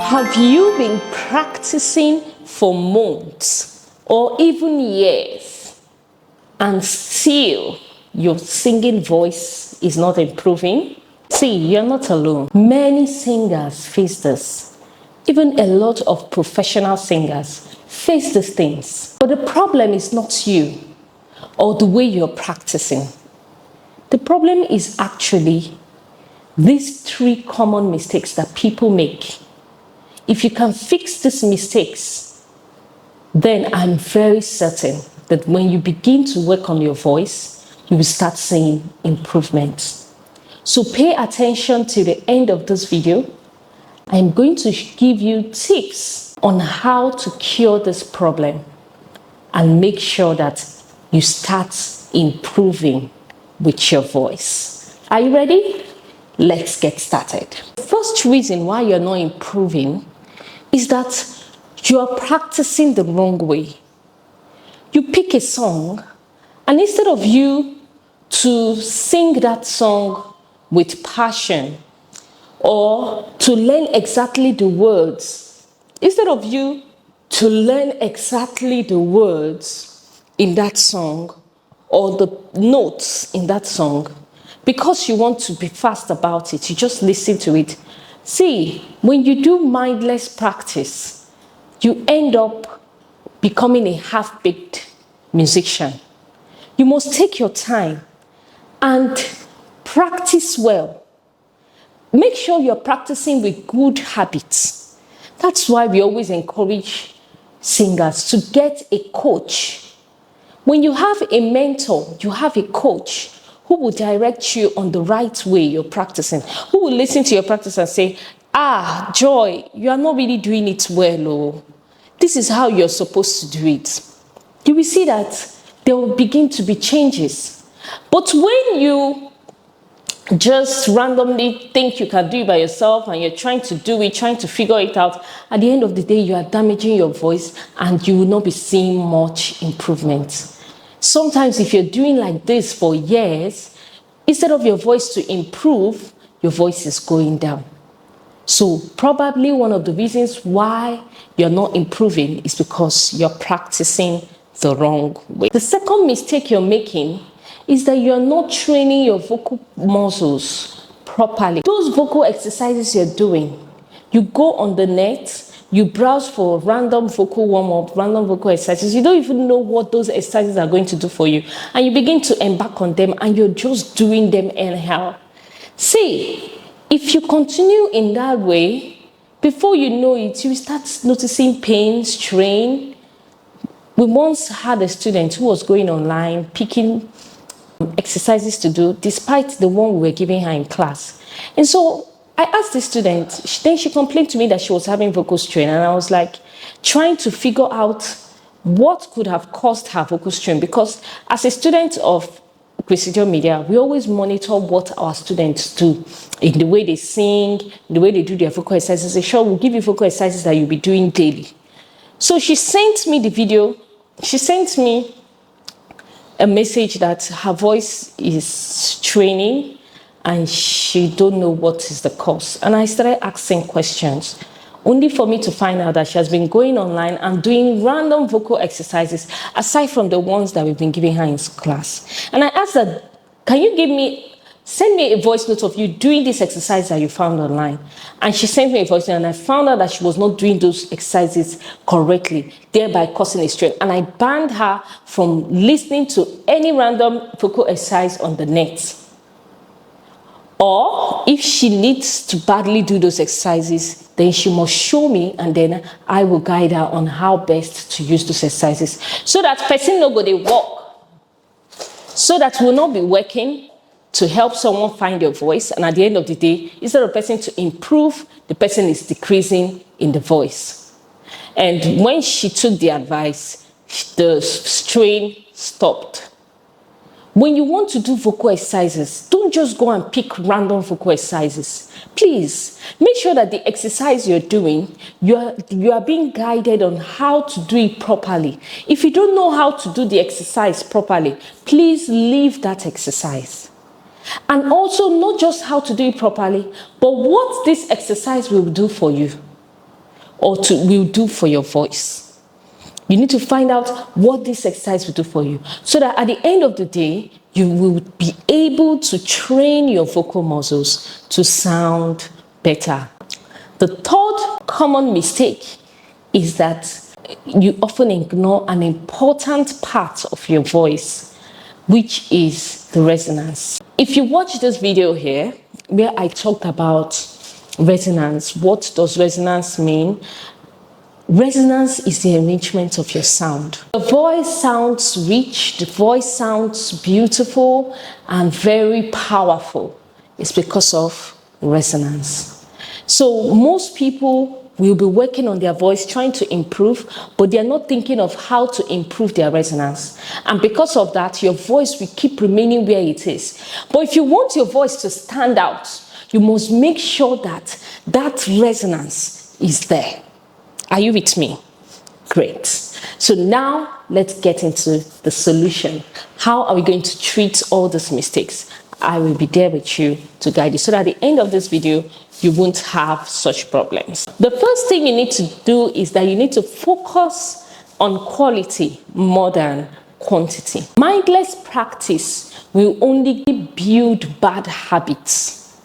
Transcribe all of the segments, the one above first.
Have you been practicing for months or even years and still your singing voice is not improving? See, you're not alone. Many singers face this. Even a lot of professional singers face these things. But the problem is not you or the way you're practicing. The problem is actually these three common mistakes that people make. If you can fix these mistakes, then I'm very certain that when you begin to work on your voice, you will start seeing improvements. So pay attention to the end of this video. I'm going to give you tips on how to cure this problem and make sure that you start improving with your voice. Are you ready? Let's get started. The first reason why you're not improving is that you are practicing the wrong way. You pick a song, and instead of you to sing that song with passion or to learn exactly the words, instead of you to learn exactly the words in that song or the notes in that song, because you want to be fast about it, you just listen to it. See, when you do mindless practice, you end up becoming a half-baked musician. You must take your time and practice well. Make sure you're practicing with good habits. That's why we always encourage singers to get a coach. When you have a mentor, you have a coach who will direct you on the right way you're practicing, who will listen to your practice and say, Joy, you are not really doing it well, or this is how you're supposed to do it. You will see that there will begin to be changes. But when you just randomly think you can do it by yourself and you're trying to do it, trying to figure it out, at the end of the day, you are damaging your voice and you will not be seeing much improvement. Sometimes if you're doing like this for years, instead of your voice to improve, your voice is going down. So probably one of the reasons why you're not improving is because you're practicing the wrong way. The second mistake you're making is that you're not training your vocal muscles properly. Those vocal exercises you're doing, you go on the net, you browse for random vocal warm-up, random vocal exercises. You don't even know what those exercises are going to do for you. And you begin to embark on them and you're just doing them anyhow. See, if you continue in that way, before you know it, you start noticing pain, strain. We once had a student who was going online, picking exercises to do, despite the one we were giving her in class. And so I asked the student, then she complained to me that she was having vocal strain, and I was like trying to figure out what could have caused her vocal strain, because as a student of Precision Media, we always monitor what our students do in the way they sing, in the way they do their vocal exercises. Say, sure, we'll give you vocal exercises that you'll be doing daily. So she sent me the video. She sent me a message that her voice is straining and she don't know what is the cause. And I started asking questions, only for me to find out that she has been going online and doing random vocal exercises aside from the ones that we've been giving her in class. And I asked her, can you send me a voice note of you doing this exercise that you found online? And she sent me a voice note, and I found out that she was not doing those exercises correctly, thereby causing a strain. And I banned her from listening to any random vocal exercise on the net. Or if she needs to badly do those exercises, then she must show me, and then I will guide her on how best to use those exercises, so that person no go dey work, so that we'll not be working to help someone find your voice, and at the end of the day, instead of person to improve, the person is decreasing in the voice. And when she took the advice, the strain stopped. When you want to do vocal exercises, don't just go and pick random vocal exercises. Please, make sure that the exercise you're doing, you are being guided on how to do it properly. If you don't know how to do the exercise properly, please leave that exercise. And also, not just how to do it properly, but what this exercise will do for you. or will do for your voice. You need to find out what this exercise will do for you, so that at the end of the day, you will be able to train your vocal muscles to sound better. The third common mistake is that you often ignore an important part of your voice, which is the resonance. If you watch this video here, where I talked about resonance, what does resonance mean? Resonance is the arrangement of your sound. The voice sounds rich, the voice sounds beautiful and very powerful. It's because of resonance. So most people will be working on their voice, trying to improve, but they're not thinking of how to improve their resonance. And because of that, your voice will keep remaining where it is. But if you want your voice to stand out, you must make sure that that resonance is there. Are you with me? Great. So now let's get into the solution. How are we going to treat all these mistakes? I will be there with you to guide you, so that at the end of this video, you won't have such problems. The first thing you need to do is that you need to focus on quality more than quantity. Mindless practice will only build bad habits.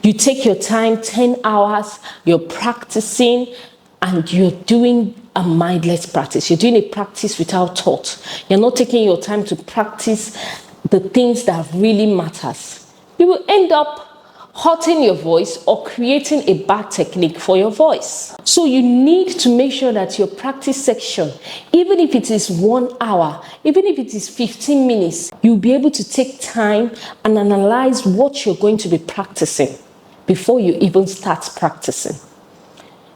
You take your time, 10 hours, you're practicing, and you're doing a mindless practice. You're doing a practice without thought. You're not taking your time to practice the things that really matters. You will end up hurting your voice or creating a bad technique for your voice. So you need to make sure that your practice section, even if it is 1 hour, even if it is 15 minutes, you'll be able to take time and analyze what you're going to be practicing before you even start practicing.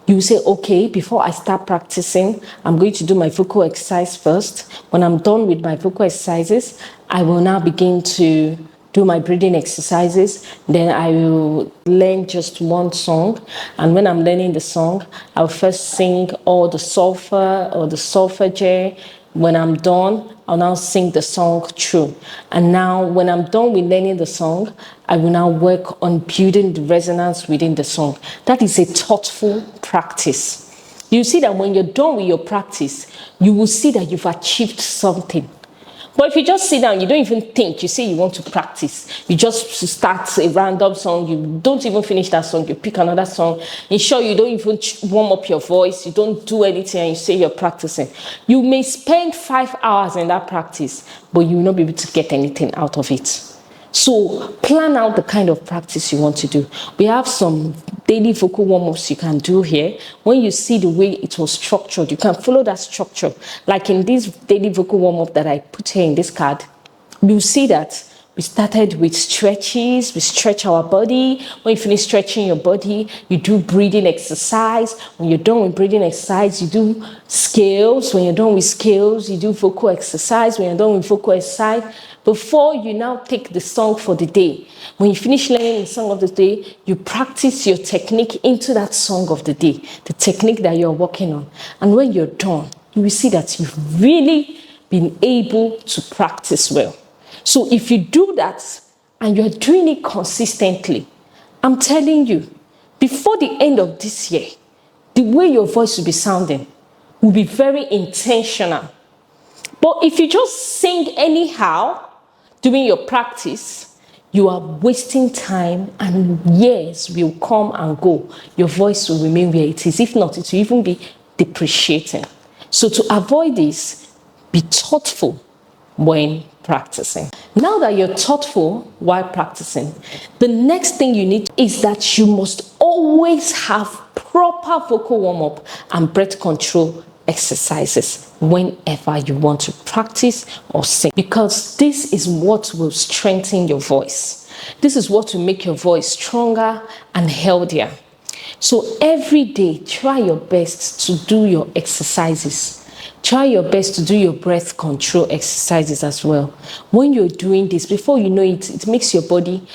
You say, okay, before I start practicing, I'm going to do my vocal exercise first. When I'm done with my vocal exercises, I will now begin to do my breathing exercises. Then I will learn just one song. And when I'm learning the song, I'll first sing all the solfa or the solfege. When I'm done, I'll now sing the song through. And now when I'm done with learning the song, I will now work on building the resonance within the song. That is a thoughtful practice. You see that when you're done with your practice, you will see that you've achieved something. But if you just sit down, you don't even think, you say you want to practice, you just start a random song, you don't even finish that song, you pick another song, in short, you don't even warm up your voice, you don't do anything, and you say you're practicing. You may spend 5 hours in that practice, but you will not be able to get anything out of it. So plan out the kind of practice you want to do. We have some daily vocal warm-ups you can do here. When you see the way it was structured, you can follow that structure. Like in this daily vocal warm-up that I put here in this card, you'll see that we started with stretches. We stretch our body. When you finish stretching your body, you do breathing exercise. When you're done with breathing exercise, you do scales. When you're done with scales, you do vocal exercise. When you're done with vocal exercise, before you now take the song for the day. When you finish learning the song of the day, you practice your technique into that song of the day, the technique that you're working on. And when you're done, you will see that you've really been able to practice well. So if you do that and you're doing it consistently, I'm telling you, before the end of this year, the way your voice will be sounding will be very intentional. But if you just sing anyhow during your practice, you are wasting time and years will come and go. Your voice will remain where it is. If not, it will even be depreciating. So to avoid this, be thoughtful when practicing. Now that you're thoughtful while practicing, the next thing you need is that you must always have proper vocal warm-up and breath control exercises whenever you want to practice or sing, because this is what will strengthen your voice. This is what will make your voice stronger and healthier. So every day, try your best to do your exercises. Try your best to do your breath control exercises as well. When you're doing this, before you know it, it makes your body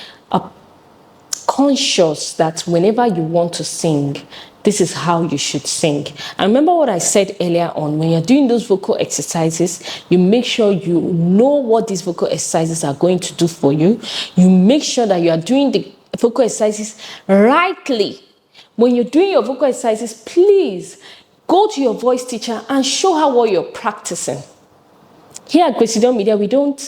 conscious that whenever you want to sing, this is how you should sing. And remember what I said earlier on, when you're doing those vocal exercises, you make sure you know what these vocal exercises are going to do for you. You make sure that you are doing the vocal exercises rightly. when you're doing your vocal exercises, please go to your voice teacher and show her what you're practicing. Here at Presidium Media, we don't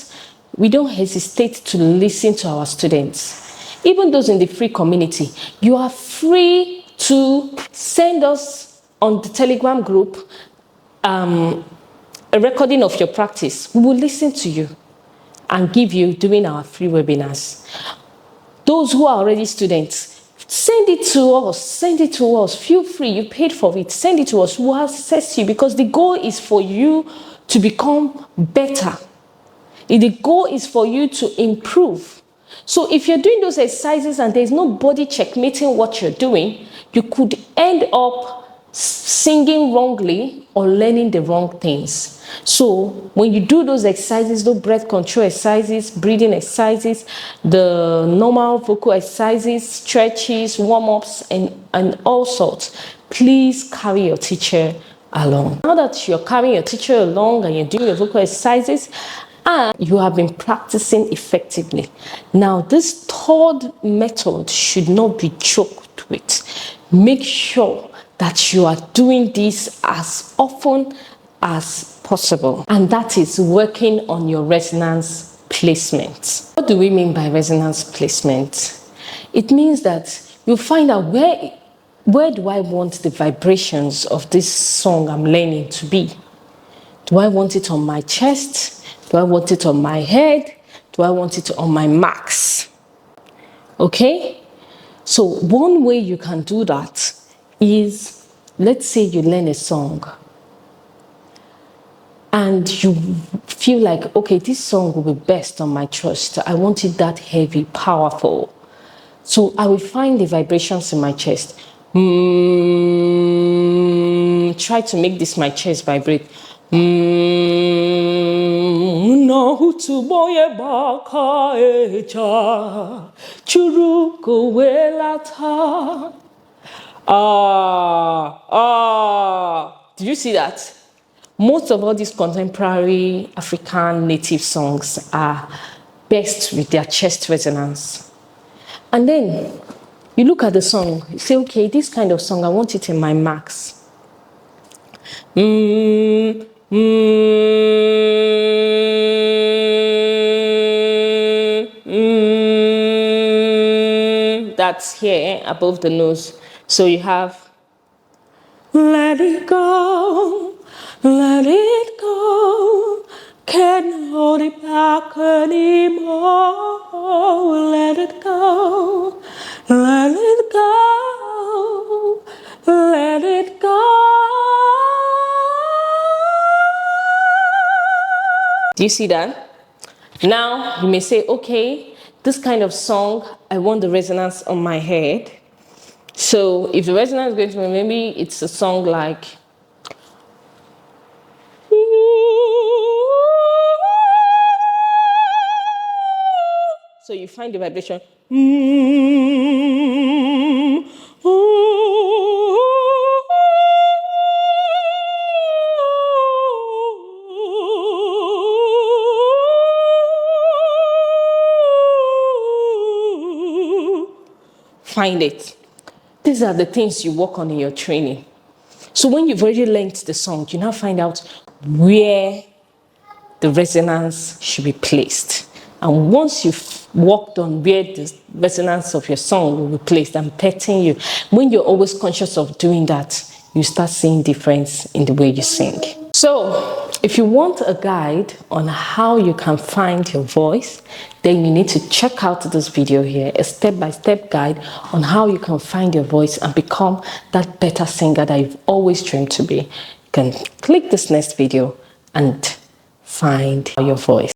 hesitate to listen to our students. Even those in the free community, you are free to send us on the Telegram group a recording of your practice. We will listen to you and give you during our free webinars. Those who are already students, send it to us. Feel free, you paid for it. Send it to us. We'll assess you, because the goal is for you to become better. The goal is for you to improve. So if you're doing those exercises and there's nobody checkmating what you're doing, you could end up singing wrongly or learning the wrong things. So when you do those exercises, those breath control exercises, breathing exercises, the normal vocal exercises, stretches, warm-ups, and all sorts, please carry your teacher along. Now that you're carrying your teacher along and you're doing your vocal exercises and you have been practicing effectively, now this third method should not be joked with. Make sure that you are doing this as often as possible, and that is working on your resonance placement. What do we mean by resonance placement? It means that you find out where do I want the vibrations of this song I'm learning to be? Do I want it on my chest? Do I want it on my head? Do I want it on my max? Okay? So one way you can do that is, let's say you learn a song and you feel like, okay, this song will be best on my chest. I want it that heavy, powerful. So I will find the vibrations in my chest. Try to make this my chest vibrate. Do you see that? Most of all these contemporary African native songs are best with their chest resonance. And then you look at the song, you say, okay, this kind of song, I want it in my max. That's here above the nose. So you have, let it go, can't hold it back anymore. Let it go, let it go, let it go. Do you see that? Now you may say, okay, this kind of song, I want the resonance on my head. So if the resonance is going to be, maybe it's a song like, so you find the vibration. Find it. These are the things you work on in your training. So when you've already learned the song, you now find out where the resonance should be placed. And once you've worked on where the resonance of your song will be placed, I'm petting you. When you're always conscious of doing that, you start seeing difference in the way you sing. So if you want a guide on how you can find your voice, then you need to check out this video here, a step-by-step guide on how you can find your voice and become that better singer that you've always dreamed to be. You can click this next video and find your voice.